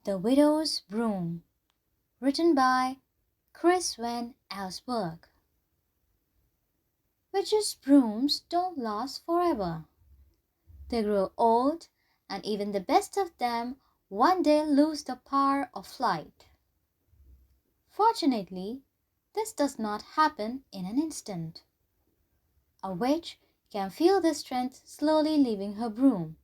The Widow's Broom, written by Chris Van Allsburg. Witches' brooms don't last forever. They grow old, and even the best of them one day lose the power of flight. Fortunately, this does not happen in an instant. A witch can feel the strength slowly leaving her broom.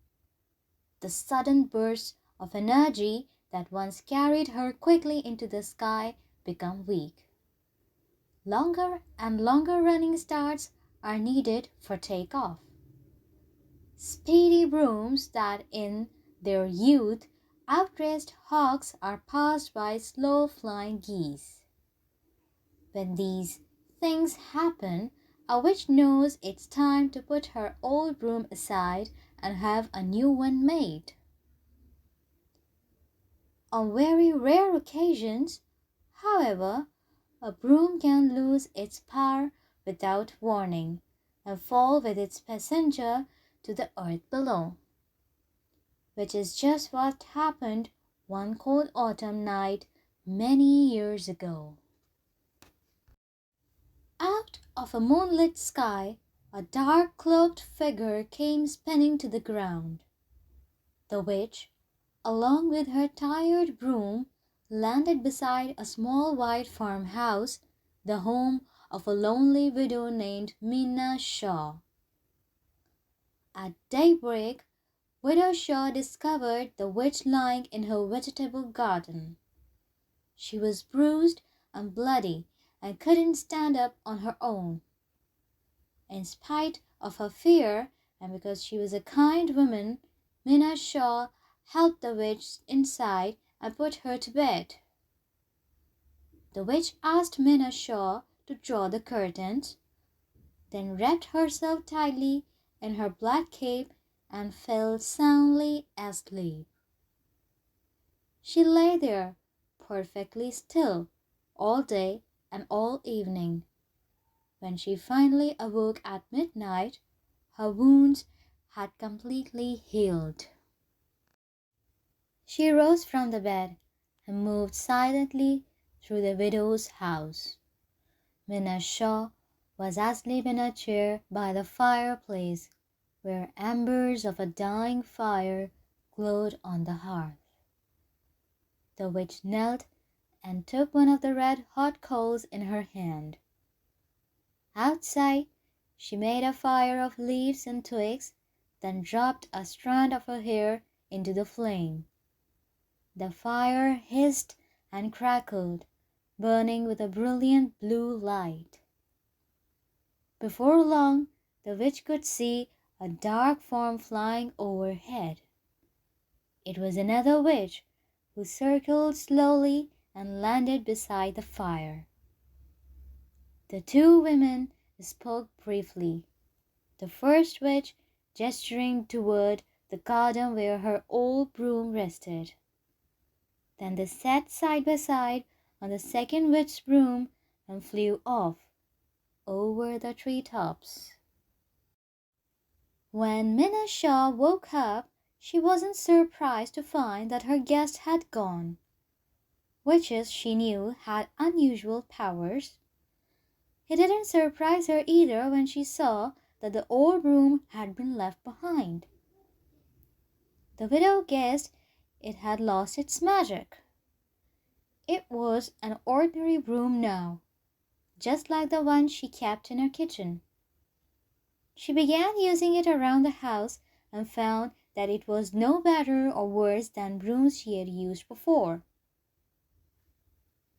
The sudden bursts of energy that once carried her quickly into the sky become weak. Longer and longer running starts are needed for takeoff. Speedy brooms that in their youth outraced hawks are passed by slow-flying geese. When these things happen, a witch knows it's time to put her old broom aside and have a new one made. On very rare occasions, however, a broom can lose its power without warning and fall with its passenger to the earth below, which is just what happened one cold autumn night many years ago. Out of a moonlit sky, a dark cloaked figure came spinning to the ground. The witch, along with her tired broom, landed beside a small white farmhouse, the home of a lonely widow named Minna Shaw. At daybreak, Widow Shaw discovered the witch lying in her vegetable garden. She was bruised and bloody and couldn't stand up on her own. In spite of her fear, and because she was a kind woman, Minna Shaw helped the witch inside and put her to bed. The witch asked Minna Shaw to draw the curtains, then wrapped herself tightly in her black cape and fell soundly asleep. She lay there, perfectly still, all day and all evening. When she finally awoke at midnight, her wounds had completely healed. She rose from the bed and moved silently through the widow's house. Minna Shaw was asleep in a chair by the fireplace, where embers of a dying fire glowed on the hearth. The witch knelt and took one of the red-hot coals in her hand. Outside, she made a fire of leaves and twigs, then dropped a strand of her hair into the flame. The fire hissed and crackled, burning with a brilliant blue light. Before long, the witch could see a dark form flying overhead. It was another witch, who circled slowly and landed beside the fire. The two women spoke briefly, the first witch gesturing toward the garden where her old broom rested. Then they sat side by side on the second witch's broom and flew off over the treetops. When Minna Shaw woke up, she wasn't surprised to find that her guest had gone. Witches, she knew, had unusual powers. It didn't surprise her either when she saw that the old broom had been left behind. The widow guessed it had lost its magic. It was an ordinary broom now, just like the one she kept in her kitchen. She began using it around the house and found that it was no better or worse than brooms she had used before.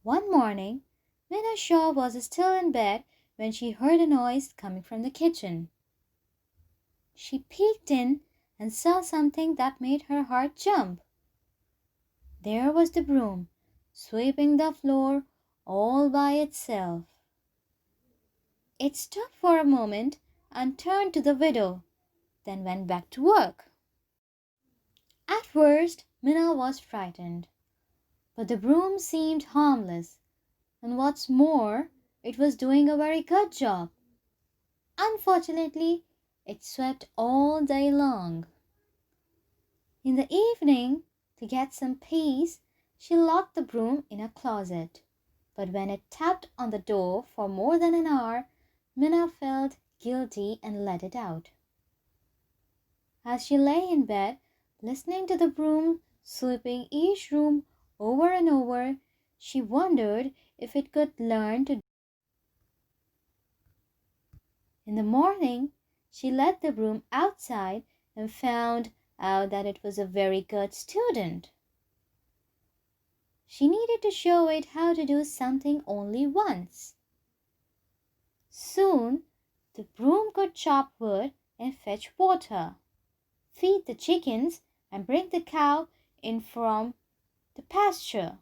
One morning, Minna Shaw was still in bed when she heard a noise coming from the kitchen. She peeked in and saw something that made her heart jump. There was the broom, sweeping the floor all by itself. It stopped for a moment and turned to the widow, then went back to work. At first, Minna was frightened, but the broom seemed harmless, and what's more, it was doing a very good job. Unfortunately, it swept all day long. In the evening, to get some peace, She locked the broom in a closet, but when it tapped on the door for more than an hour, Minna felt guilty and let it out. As she lay in bed, listening to the broom sweeping each room over and over, she wondered if it could learn to. In the morning, she led the broom outside and found out that it was a very good student. She needed to show it how to do something only once. Soon, the broom could chop wood and fetch water, feed the chickens, and bring the cow in from the pasture.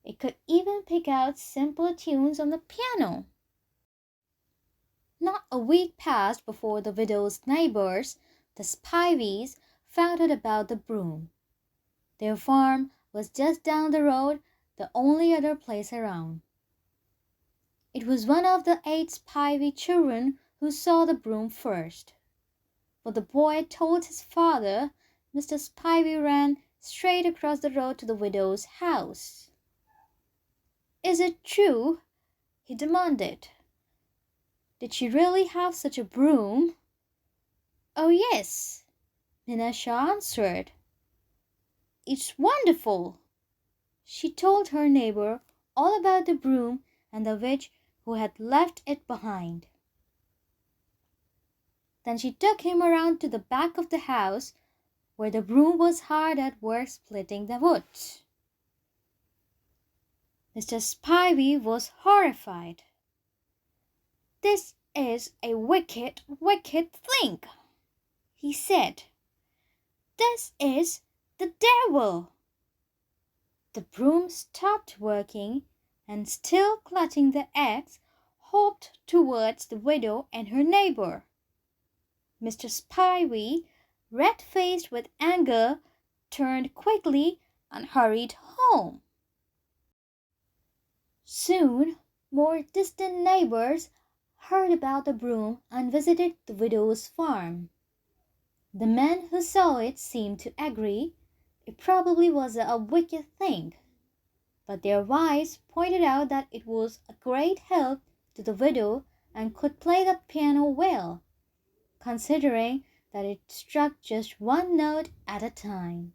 It could even pick out simple tunes on the piano. Not a week passed before the widow's neighbors, the Spivies, found out about the broom. Their farm was just down the road, the only other place around. It was one of the 8 Spivey children who saw the broom first. When the boy told his father, Mr. Spivey ran straight across the road to the widow's house. "Is it true?" he demanded. "Did she really have such a broom?" "Oh, yes," Minna Shaw answered. "It's wonderful." She told her neighbor all about the broom and the witch who had left it behind. Then she took him around to the back of the house, where the broom was hard at work splitting the wood. Mr. Spivey was horrified. "This is a wicked, wicked thing," he said. "This is the devil." The broom stopped working and, still clutching the axe, hopped towards the widow and her neighbor. Mr. Spivey, red-faced with anger, turned quickly and hurried home. Soon, more distant neighbors heard about the broom and visited the widow's farm. The men who saw it seemed to agree it probably was a wicked thing, but their wives pointed out that it was a great help to the widow and could play the piano well, considering that it struck just one note at a time.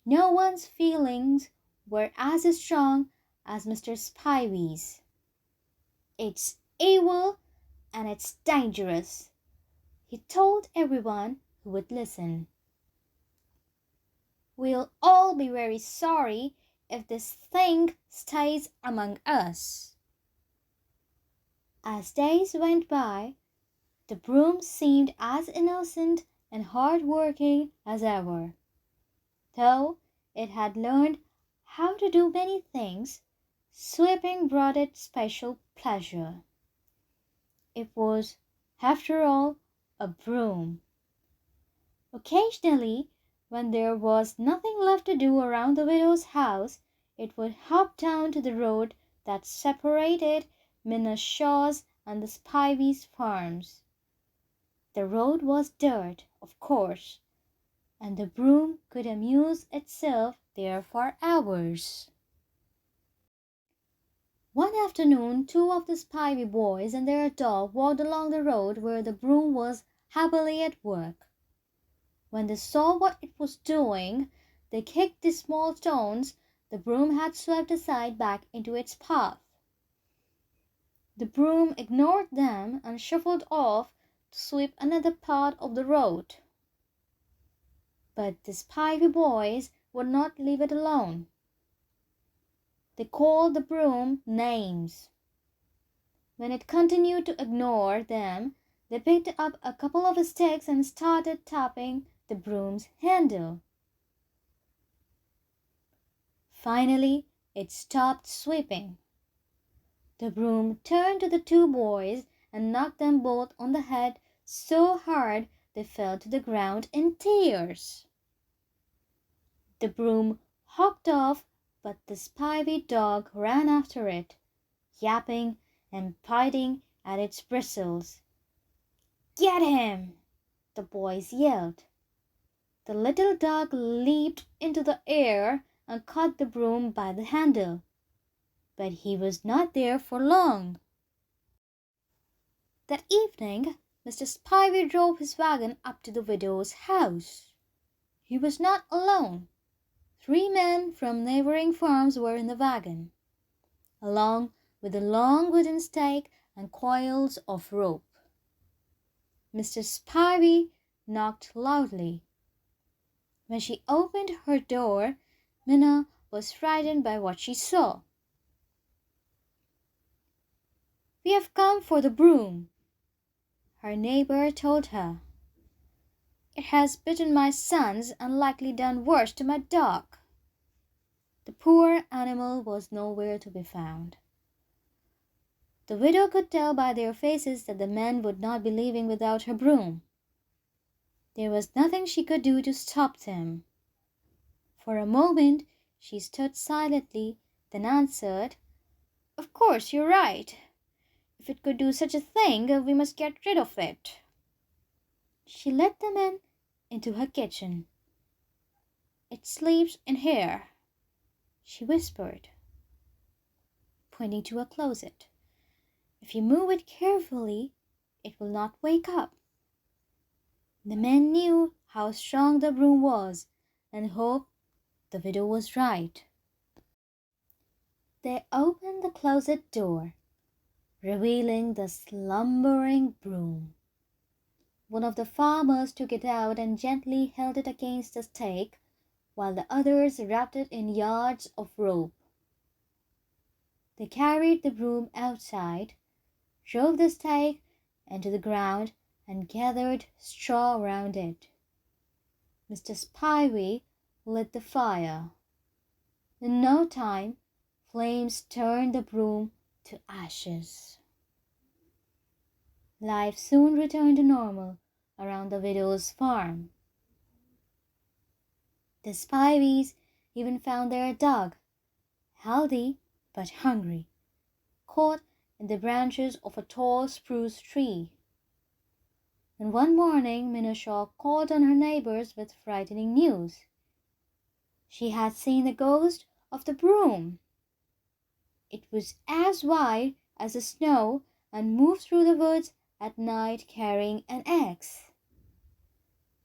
No one's feelings were as strong as Mr. Spivey's. "It's evil and it's dangerous," he told everyone who would listen. "We'll all be very sorry if this thing stays among us." As days went by, the broom seemed as innocent and hard-working as ever. Though it had learned how to do many things, sweeping brought it special pleasure. It was, after all, a broom. Occasionally, when there was nothing left to do around the widow's house, it would hop down to the road that separated Minna Shaw's and the Spivies' farms. The road was dirt, of course, and the broom could amuse itself there for hours. One afternoon, 2 of the Spivey boys and their dog walked along the road where the broom was happily at work. When they saw what it was doing, they kicked the small stones the broom had swept aside back into its path. The broom ignored them and shuffled off to sweep another part of the road. But the Spivey boys would not leave it alone. They called the broom names. When it continued to ignore them, they picked up a couple of sticks and started tapping the broom's handle. Finally, it stopped sweeping. The broom turned to the 2 boys and knocked them both on the head so hard they fell to the ground in tears. The broom hopped off, but the Spivey dog ran after it, yapping and biting at its bristles. "Get him!" the boys yelled. The little dog leaped into the air and caught the broom by the handle. But he was not there for long. That evening, Mr. Spivey drove his wagon up to the widow's house. He was not alone. 3 men from neighboring farms were in the wagon, along with a long wooden stake and coils of rope. Mr. Spivey knocked loudly. When she opened her door, Minna was frightened by what she saw. "We have come for the broom," her neighbor told her. "It has bitten my sons and likely done worse to my dog." The poor animal was nowhere to be found. The widow could tell by their faces that the men would not be leaving without her broom. There was nothing she could do to stop them. For a moment she stood silently, then answered, "Of course you're right. If it could do such a thing, we must get rid of it." She led the men into her kitchen. "It sleeps in here," she whispered, pointing to a closet. "If you move it carefully, it will not wake up." The men knew how strong the broom was and hoped the widow was right. They opened the closet door, revealing the slumbering broom. One of the farmers took it out and gently held it against the stake, while the others wrapped it in yards of rope. They carried the broom outside, drove the stake into the ground, and gathered straw round it. Mr. Spivey lit the fire. In no time, flames turned the broom to ashes. Life soon returned to normal around the widow's farm. The Spiveys even found their dog, healthy but hungry, caught in the branches of a tall spruce tree. And one morning Minna Shaw called on her neighbors with frightening news. She had seen the ghost of the broom. It was as white as the snow and moved through the woods at night carrying an axe.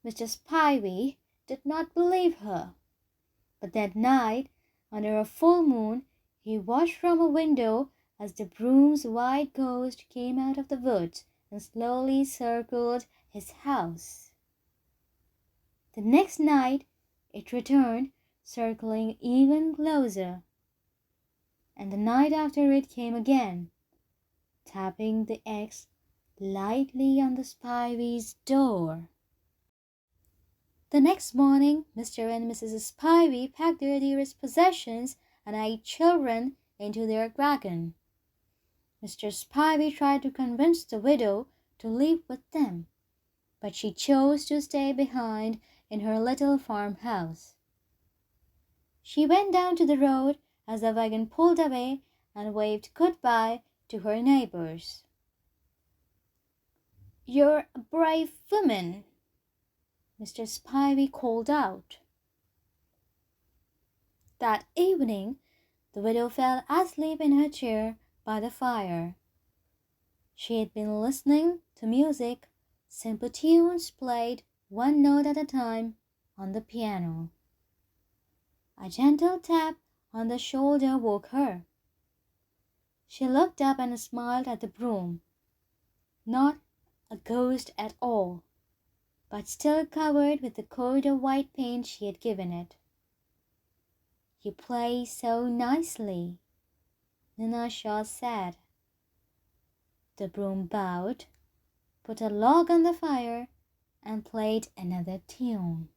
Mr. Spivey did not believe her, but that night, under a full moon, he watched from a window as the broom's white ghost came out of the woods and slowly circled his house. The next night it returned, circling even closer, and the night after it came again, tapping the axe lightly on the Spivey's door. The next morning Mr. and Mrs. Spivey packed their dearest possessions and 8 children into their wagon. Mr. Spivey tried to convince the widow to live with them, but she chose to stay behind in her little farmhouse. She went down to the road as the wagon pulled away and waved goodbye to her neighbors. "You're a brave woman," Mr. Spivey called out. That evening the widow fell asleep in her chair by the fire. She had been listening to music, simple tunes played 1 note at a time on the piano. A gentle tap on the shoulder woke her. She looked up and smiled at the broom. Not a ghost at all, but still covered with the coat of white paint she had given it. "You play so nicely," Minna Shaw said. The broom bowed, put a log on the fire, and played another tune.